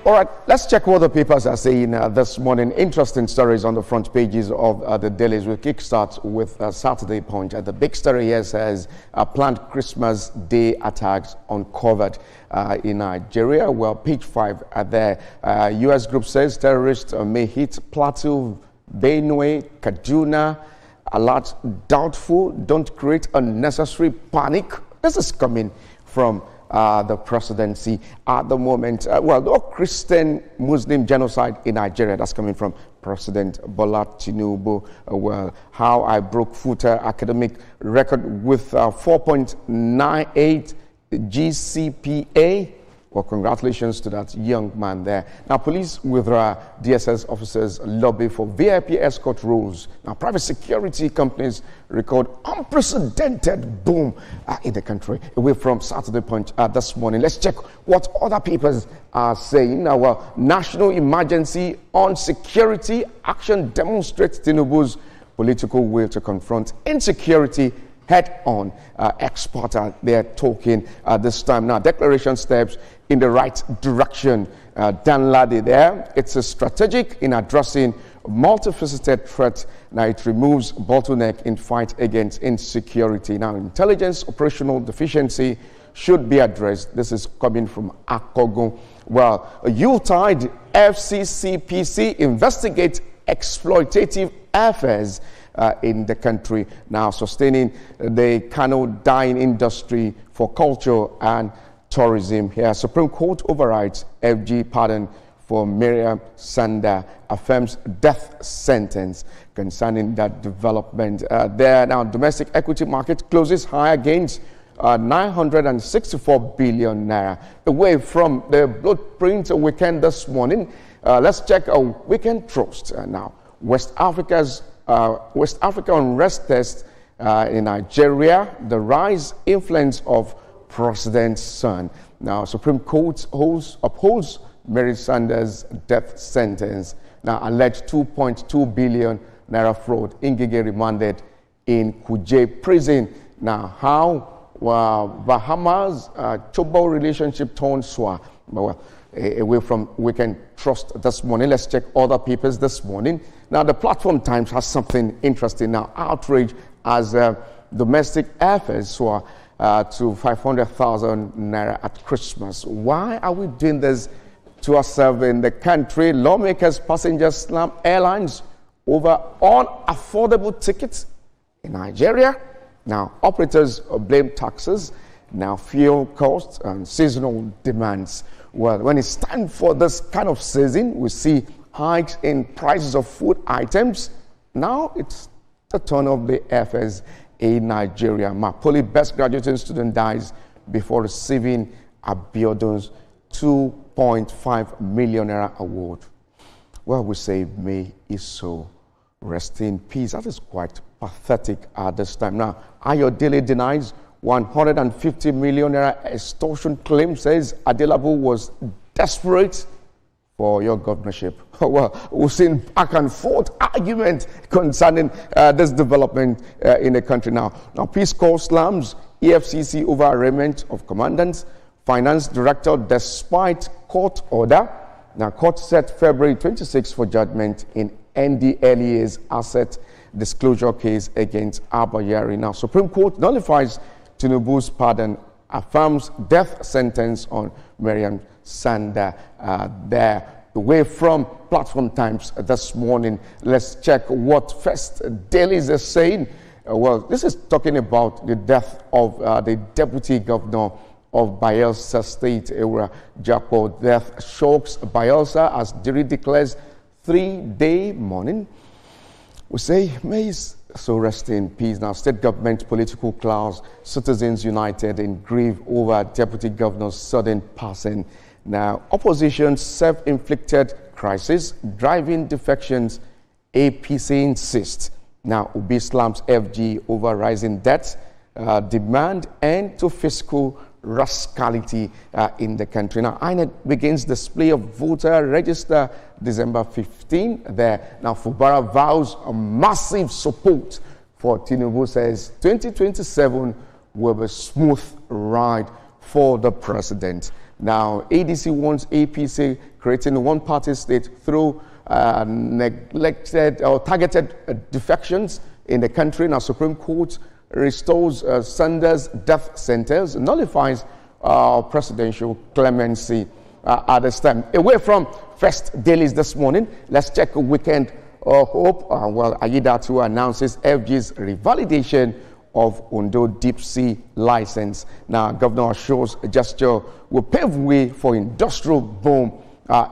All right, let's check what the papers are saying this morning. Interesting stories on the front pages of the dailies. We'll kickstart with Saturday Punch. The big story here says planned Christmas Day attacks uncovered in Nigeria. Well, page 5 there. U.S. group says terrorists may hit Plateau, Benue, Kaduna. Alert doubtful. Don't create unnecessary panic. This is coming from the presidency at the moment. No Christian Muslim genocide in Nigeria. That's coming from President Bola Tinubu. How I broke footer academic record with 4.98 GCPA. Well, congratulations to that young man there. Now, police withdraw DSS officers lobby for VIP escort rules. Now, private security companies record unprecedented boom in the country. Away from Saturday Punch this morning. Let's check what other papers are saying. Now, national emergency on security action demonstrates Tinubu's political will to confront insecurity head-on. Exporter, they're talking this time. Now, declaration steps in the right direction. Dan Ladi there. It's a strategic in addressing multifaceted threat. Now, it removes bottleneck in fight against insecurity. Now, intelligence operational deficiency should be addressed. This is coming from Akogun. Well, a Yuletide FCCPC investigates exploitative affairs in the country. Now, sustaining the Kano dyeing industry for culture and tourism. Here, Supreme Court overrides FG pardon for Miriam Sanda, affirms death sentence concerning that development. There now, domestic equity market closes higher gains. 964 billion naira. Away from the blueprint weekend this morning, let's check a weekend trust now. West Africa unrest test in Nigeria, the rise influence of President's son. Now, Supreme Court upholds Mary Sanders' death sentence. Now, alleged 2.2 billion naira fraud. Ngige remanded in Kuje prison. Now, how Bahamas Chobo relationship turned sour. Well, away from weekend trust this morning. Let's check other papers this morning. Now, the Platform Times has something interesting. Now, outrage as domestic airfares soar to 500,000 naira at Christmas. Why are we doing this to ourselves in the country? Lawmakers, passengers slam airlines over unaffordable tickets in Nigeria. Now, operators blame taxes, now fuel costs and seasonal demands. Well, when it's time for this kind of season, we see hikes in prices of food items. Now it's the turn of the airfares in Nigeria. Mapoli best graduating student dies before receiving Abiodun's 2.5 million naira award. Well, we say may his soul rest in peace. That is quite pathetic at this time. Now, Ayodele denies 150 million naira extortion claim, says Adelabu was desperate for your governorship. Well, we've seen back and forth argument concerning this development in the country now. Now, Peace Corps slams EFCC over arraignment of commandants, finance director despite court order. Now, court set February 26 for judgment in NDLEA's asset disclosure case against Abayari. Now, Supreme Court nullifies Tinubu's pardon, affirms death sentence on Miriam Sanda there. Away from Platform Times this morning, let's check what First Dailies are saying. Well, this is talking about the death of the deputy governor of Bayelsa State, Eura Japo. Death shocks Bayelsa as jury declares 3-day mourning. We say, may his soul rest in peace. Now, state government political class, citizens united in grief over deputy governor's sudden passing. Now, opposition self-inflicted crisis, driving defections, APC insists. Now, Obi slams FG over rising debt, demand end to fiscal rascality in the country. Now, INEC begins display of voter register December 15 there. Now, Fubara vows a massive support for Tinubu, says 2027 will be a smooth ride for the president. Now, ADC wants APC creating a one-party state through neglected or targeted defections in the country. Now, Supreme Court restores Sanders' death sentence, nullifies presidential clemency at this time. Away from first dailies this morning, let's check weekend hope. Well, Aiyedatiwa announces FG's revalidation of Ondo Deep Sea license. Now, Governor assures a gesture will pave way for industrial boom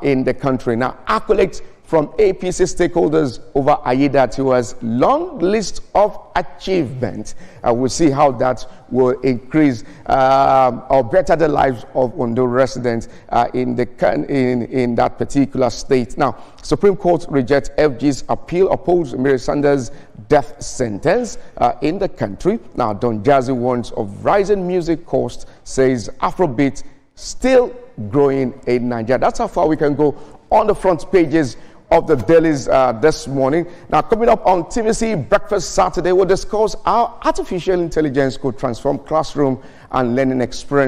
in the country. Now, accolades from APC stakeholders over Aiyedatiwa's long list of achievements. We'll see how that will increase or better the lives of Ondo residents in that particular state. Now, Supreme Court rejects FG's appeal, opposed Mary Sanders' death sentence in the country. Now, Don Jazzy warns of rising music costs, says Afrobeat still growing in Nigeria. That's how far we can go on the front pages of the dailies this morning. Now, coming up on TVC Breakfast Saturday, we'll discuss how artificial intelligence could transform classroom and learning experience